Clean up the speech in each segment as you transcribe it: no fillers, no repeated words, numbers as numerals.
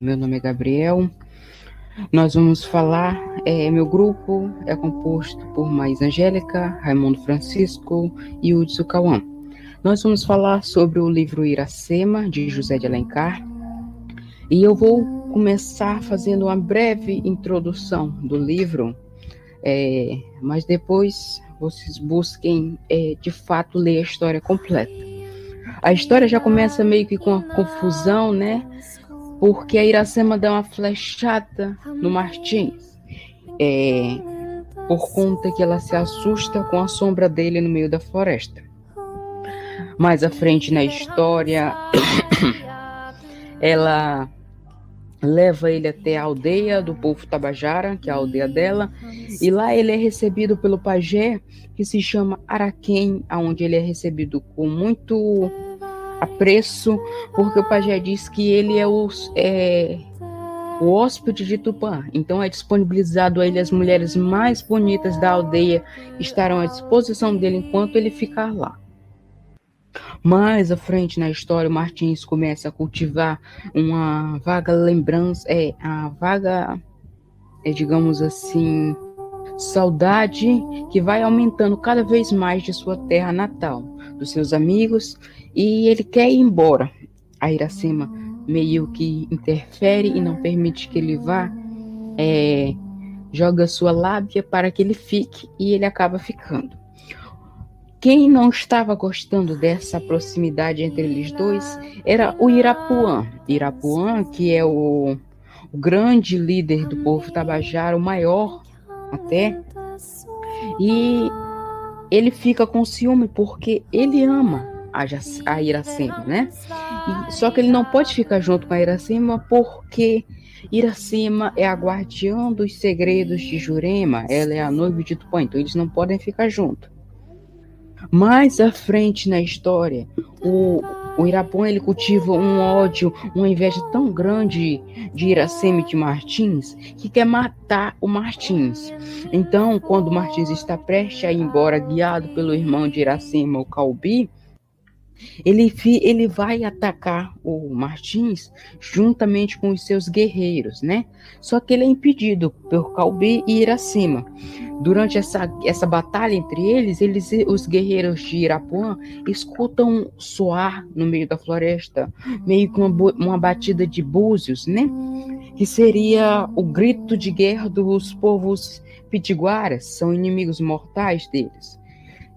Meu nome é Gabriel. Nós vamos falar. Meu grupo é composto por Mais Angélica, Raimundo Francisco e Hudson Cauã. Nós vamos falar sobre o livro Iracema, de José de Alencar. E eu vou começar fazendo uma breve introdução do livro, mas depois vocês busquem, de fato, ler a história completa. A história já começa meio que com a confusão, né? Porque a Iracema dá uma flechada no Martins, por conta que ela se assusta com a sombra dele no meio da floresta. Mais à frente na história, ela leva ele até a aldeia do povo Tabajara, que é a aldeia dela, e lá ele é recebido pelo pajé, que se chama Araquém, onde ele é recebido com muito apreço, porque o pajé diz que ele é o hóspede de Tupã. Então é disponibilizado a ele as mulheres mais bonitas da aldeia, estarão à disposição dele enquanto ele ficar lá. Mais à frente na história, o Martins começa a cultivar uma vaga lembrança, digamos assim, saudade que vai aumentando cada vez mais de sua terra natal, dos seus amigos, e ele quer ir embora. A Iracema meio que interfere e não permite que ele vá, joga sua lábia para que ele fique, e ele acaba ficando. Quem não estava gostando dessa proximidade entre eles dois era o Irapuã. Irapuã, que é o grande líder do povo Tabajara, o maior até, e ele fica com ciúme porque ele ama a Iracema, né? Só que ele não pode ficar junto com a Iracema porque Iracema é a guardiã dos segredos de Jurema, ela é a noiva de Tupã, então eles não podem ficar juntos. Mais à frente na história, o Irapuã ele cultiva um ódio, uma inveja tão grande de Iracema e de Martins, que quer matar o Martins. Então, quando o Martins está prestes a ir embora, guiado pelo irmão de Iracema, o Caubi, ele vai atacar o Martins juntamente com os seus guerreiros, né? Só que ele é impedido por Caubi e Iracema. Durante essa batalha entre eles, os guerreiros de Irapuã escutam soar no meio da floresta, meio que uma batida de búzios, né? Que seria o grito de guerra dos povos pitiguaras, são inimigos mortais deles.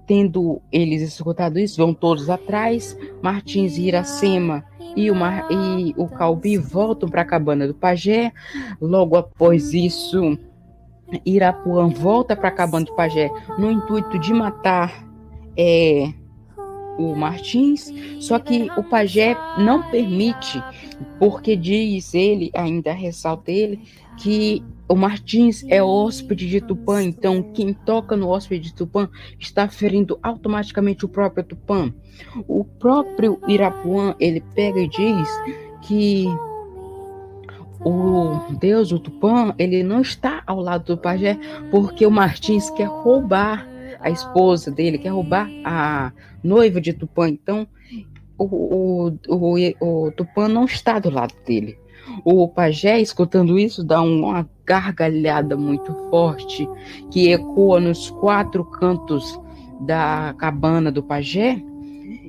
Tendo eles escutado isso, vão todos atrás. Martins e Iracema e o Caubi voltam para a cabana do pajé. Logo após isso, Irapuã volta para a cabana do pajé no intuito de matar o Martins, só que o pajé não permite, porque diz ele, ainda ressalta ele, que o Martins é hóspede de Tupã, então quem toca no hóspede de Tupã está ferindo automaticamente o próprio Tupã. O próprio Irapuã, ele pega e diz que o Deus, o Tupã, ele não está ao lado do pajé, porque o Martins quer roubar a esposa dele, quer roubar a noiva de Tupã. Então, o Tupã não está do lado dele. O pajé, escutando isso, dá uma gargalhada muito forte que ecoa nos 4 cantos da cabana do pajé,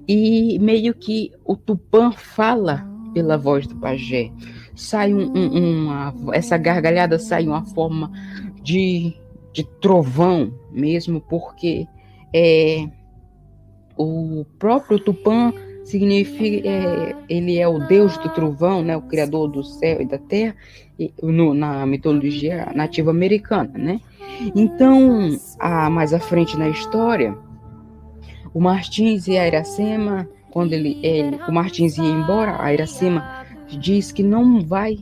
e meio que o Tupã fala pela voz do pajé. Sai essa gargalhada sai uma forma de trovão mesmo, porque o próprio Tupã significa, ele é o deus do trovão, né, o criador do céu e da terra, na mitologia nativa americana, né? Então, mais à frente na história, o Martins e a Iracema, quando o Martins ia embora, a Iracema diz que não vai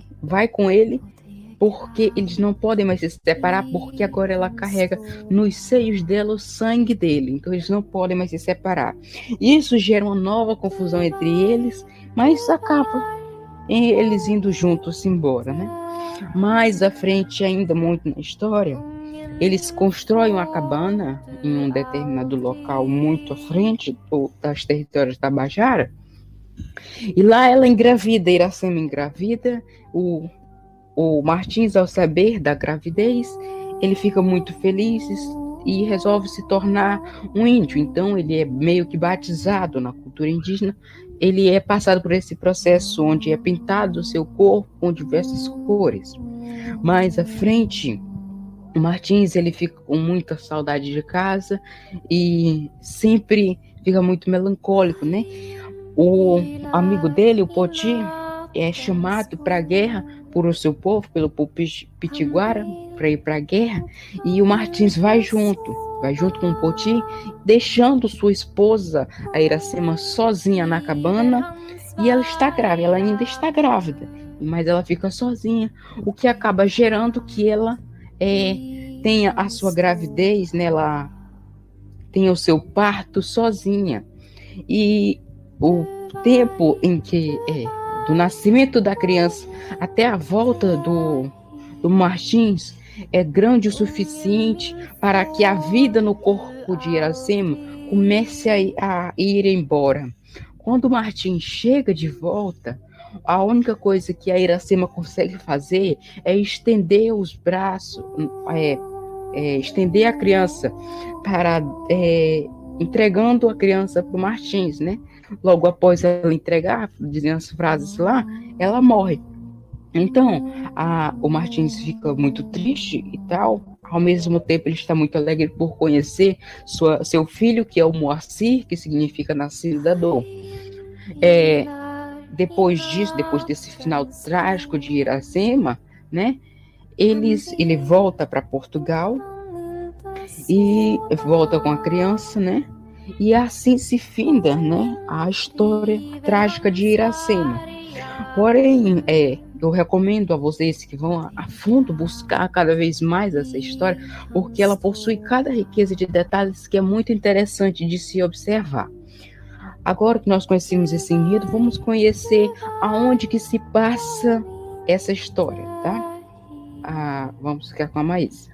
com ele, porque eles não podem mais se separar, porque agora ela carrega nos seios dela o sangue dele, então eles não podem mais se separar. Isso gera uma nova confusão entre eles, mas acaba eles indo juntos embora, né? Mais à frente, ainda muito na história, eles constroem uma cabana em um determinado local muito à frente das territórios da Tabajara, E lá ela engravida, Iracema engravida, o Martins, ao saber da gravidez, ele fica muito feliz e resolve se tornar um índio. Então, ele é meio que batizado na cultura indígena. Ele é passado por esse processo onde é pintado o seu corpo com diversas cores. Mais à frente, o Martins, ele fica com muita saudade de casa e sempre fica muito melancólico, né? O amigo dele, o Poti, é chamado para a guerra por o seu povo, pelo povo pitiguara, para ir para a guerra, e o Martins vai junto com o Poti, deixando sua esposa, a Iracema, sozinha na cabana, e ela está grávida, ela ainda está grávida, mas ela fica sozinha, o que acaba gerando que ela tenha a sua gravidez, né, ela tenha o seu parto sozinha, e o tempo em que do nascimento da criança até a volta do Martins é grande o suficiente para que a vida no corpo de Iracema comece a ir embora. Quando o Martins chega de volta, a única coisa que a Iracema consegue fazer é estender os braços, estender a criança para entregando a criança para o Martins, né? Logo após ela entregar, dizendo as frases lá, ela morre. Então, o Martins fica muito triste e tal. Ao mesmo tempo, ele está muito alegre por conhecer seu filho, que é o Moacir, que significa nascido da dor. Depois desse final trágico de Iracema, né? Ele volta para Portugal e volta com a criança, né? E assim se finda, né, a história trágica de Iracema. Porém, eu recomendo a vocês que vão a fundo buscar cada vez mais essa história, porque ela possui cada riqueza de detalhes que é muito interessante de se observar. Agora que nós conhecemos esse enredo, vamos conhecer aonde que se passa essa história, tá? Vamos ficar com a Maísa.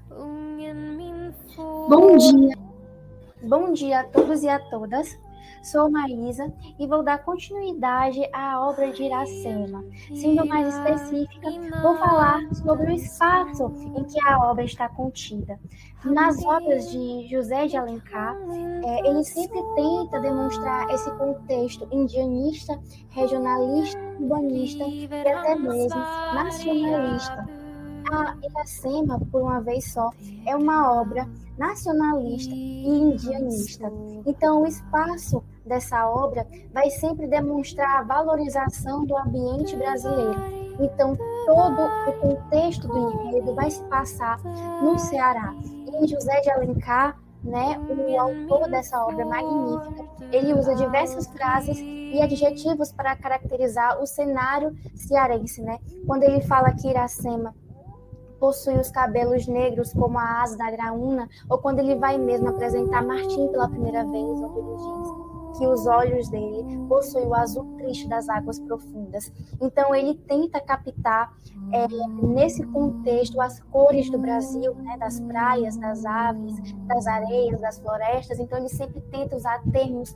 Bom dia! Bom dia a todos e a todas. Sou Maísa e vou dar continuidade à obra de Iracema. Sendo mais específica, vou falar sobre o espaço em que a obra está contida. Nas obras de José de Alencar, ele sempre tenta demonstrar esse contexto indianista, regionalista, urbanista e até mesmo nacionalista. A Iracema, por uma vez só, é uma obra nacionalista e indianista. Então, o espaço dessa obra vai sempre demonstrar a valorização do ambiente brasileiro. Então, todo o contexto do enredo vai se passar no Ceará. E José de Alencar, né, o autor dessa obra magnífica, ele usa diversas frases e adjetivos para caracterizar o cenário cearense, né? Quando ele fala que Iracema possui os cabelos negros como a asa da graúna, ou quando ele vai mesmo apresentar Martim pela primeira vez, onde ele diz que os olhos dele possuem o azul triste das águas profundas. Então, ele tenta captar, nesse contexto, as cores do Brasil, né, das praias, das aves, das areias, das florestas. Então, ele sempre tenta usar termos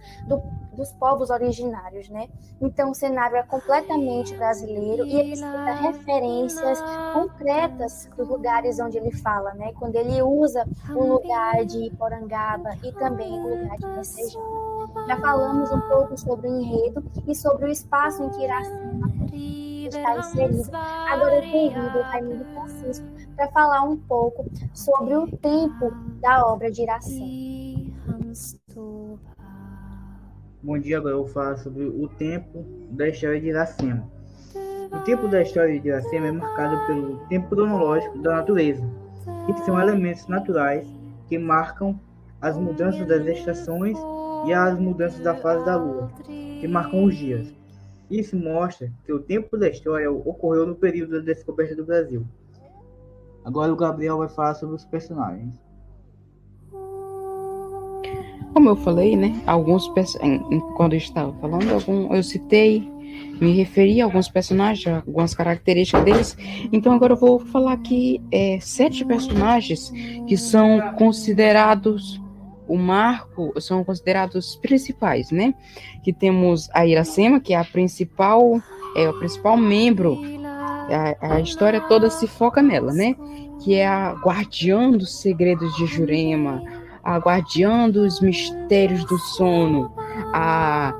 dos povos originários, né? Então, o cenário é completamente brasileiro e ele cita referências concretas dos lugares onde ele fala, né? Quando ele usa o lugar de Porangaba e também o lugar de Messejana. Já falamos um pouco sobre o enredo e sobre o espaço em que Iracema está inserido. Agora eu convido o Raimundo Francisco para falar um pouco sobre o tempo da obra de Iracema. Bom dia, agora eu vou falar sobre o tempo da história de Iracema. O tempo da história de Iracema é marcado pelo tempo cronológico da natureza, que são elementos naturais que marcam as mudanças das estações e as mudanças da fase da Lua, que marcam os dias. Isso mostra que o tempo da história ocorreu no período da descoberta do Brasil. Agora o Gabriel vai falar sobre os personagens. Como eu falei, né, quando eu estava falando, eu citei, me referi a alguns personagens, algumas características deles. Então agora eu vou falar aqui 7 personagens que são considerados o marco são considerados os principais, né? Que temos a Iracema, que é o principal membro. A história toda se foca nela, né? Que é a guardiã dos segredos de Jurema, a guardiã dos mistérios do sono, a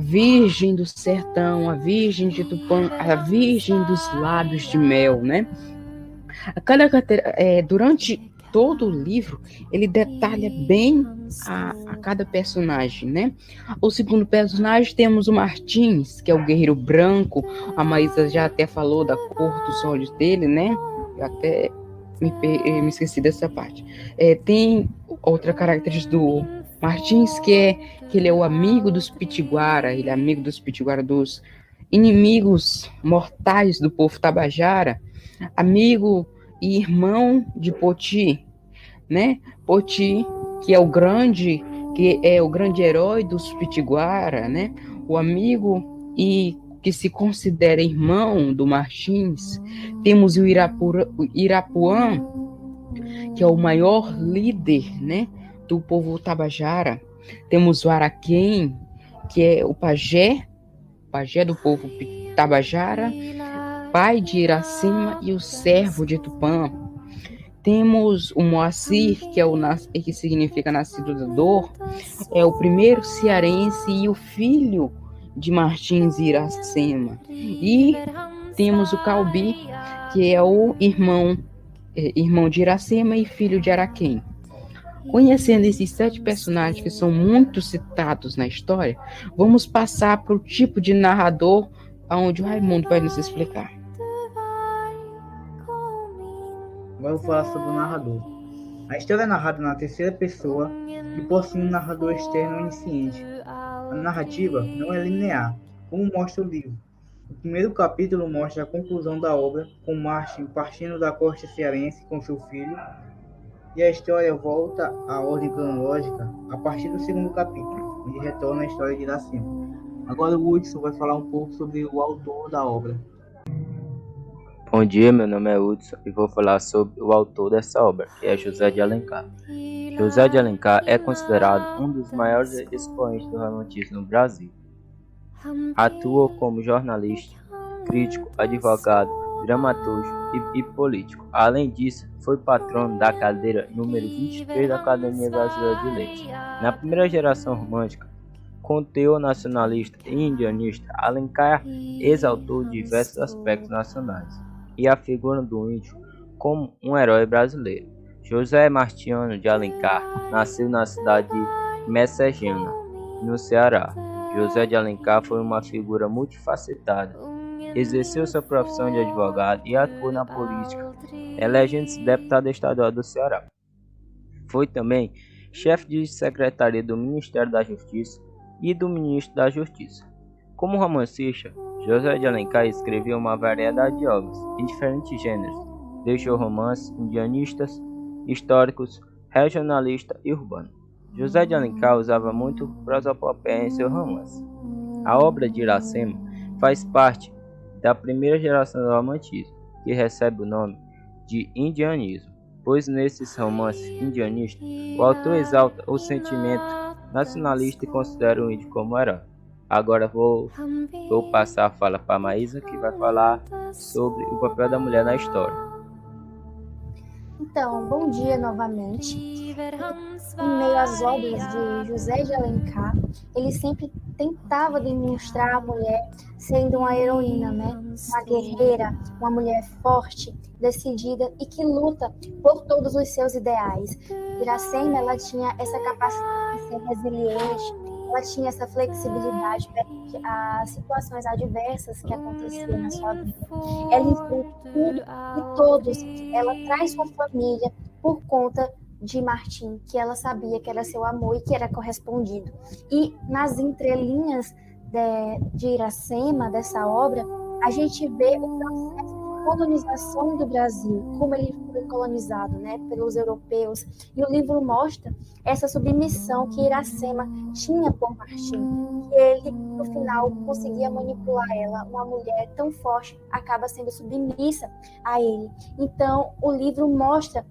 virgem do sertão, a virgem de Tupã, a virgem dos lábios de mel, né? Durante todo o livro, ele detalha bem a cada personagem, né? O segundo personagem temos o Martins, que é o guerreiro branco. A Maísa já até falou da cor dos olhos dele, né? Eu até me esqueci dessa parte. Tem outra característica do Martins, que ele é o amigo dos Pitiguara, ele é amigo dos Pitiguara, dos inimigos mortais do povo Tabajara, amigo e irmão de Poti, né? Poti, que é o grande herói dos Pitiguara, né? O amigo e que se considera irmão do Martins. Temos o Irapuã, que é o maior líder, né, do povo Tabajara. Temos o Araquém, que é o pajé do povo Tabajara, pai de Iracema e o servo de Tupã. Temos o Moacir, que significa nascido da dor, é o primeiro cearense e o filho de Martins e Iracema. E temos o Calbi, que é o irmão de Iracema e filho de Araquém. Conhecendo esses 7 personagens que são muito citados na história, vamos passar para o tipo de narrador onde o Raimundo vai nos explicar. Agora eu vou falar sobre o narrador. A história é narrada na terceira pessoa e possui um narrador externo onisciente. A narrativa não é linear, como mostra o livro. O primeiro capítulo mostra a conclusão da obra, com Martin partindo da costa cearense com seu filho, e a história volta à ordem cronológica a partir do segundo capítulo, onde retorna a história de Iracema. Agora o Hudson vai falar um pouco sobre o autor da obra. Bom dia, meu nome é Hudson e vou falar sobre o autor dessa obra, que é José de Alencar. José de Alencar é considerado um dos maiores expoentes do romantismo no Brasil. Atua como jornalista, crítico, advogado, dramaturgo e político. Além disso, foi patrono da cadeira número 23 da Academia Brasileira de Letras. Na primeira geração romântica, com teor nacionalista e indianista, Alencar exaltou diversos aspectos nacionais e a figura do índio como um herói brasileiro. José Martiano de Alencar nasceu na cidade de Messejana, no Ceará. José de Alencar foi uma figura multifacetada. Exerceu sua profissão de advogado e atuou na política, elegendo-se deputado estadual do Ceará. Foi também chefe de secretaria do Ministério da Justiça e do Ministro da Justiça. Como romancista, José de Alencar escreveu uma variedade de obras em diferentes gêneros, desde o romance, indianistas, históricos, regionalista e urbano. José de Alencar usava muito prosopopeia em seu romance. A obra de Iracema faz parte da primeira geração do romantismo, que recebe o nome de indianismo, pois nesses romances indianistas o autor exalta o sentimento nacionalista e considera o índio como herói. Agora vou passar a fala para a Maísa, que vai falar sobre o papel da mulher na história. Então, bom dia novamente. Em meio às obras de José de Alencar, ele sempre tentava demonstrar a mulher sendo uma heroína, né? Uma guerreira, uma mulher forte, decidida e que luta por todos os seus ideais. Iracema, ela tinha essa capacidade de ser resiliente, ela tinha essa flexibilidade perante as situações adversas que aconteciam na sua vida. Ela enfrenta tudo e todos. Ela traz sua família por conta de Martim, que ela sabia que era seu amor e que era correspondido. E nas entrelinhas de Iracema, dessa obra, a gente vê o processo de colonização do Brasil, como ele foi colonizado, né, pelos europeus. E o livro mostra essa submissão que Iracema tinha por Martim, que ele, no final, conseguia manipular ela. Uma mulher tão forte acaba sendo submissa a ele. Então, o livro mostra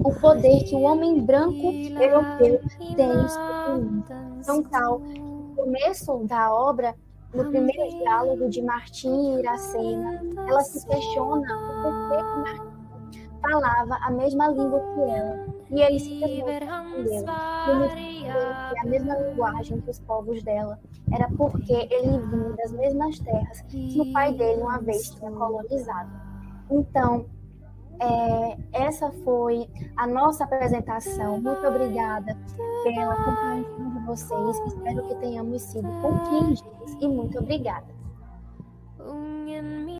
o poder que o homem branco europeu tem sobre mim. Então, tal, no começo da obra, no primeiro diálogo de Martim e Iracema, ela se questiona o porquê que Martim falava a mesma língua que ela. E ele simplesmente respondeu, no motivo que é a mesma linguagem que os povos dela. Era porque ele vinha das mesmas terras que o pai dele uma vez tinha colonizado. Então, essa foi a nossa apresentação. Muito obrigada pela compreensão de vocês. Espero que tenhamos sido compreendidos e muito obrigada.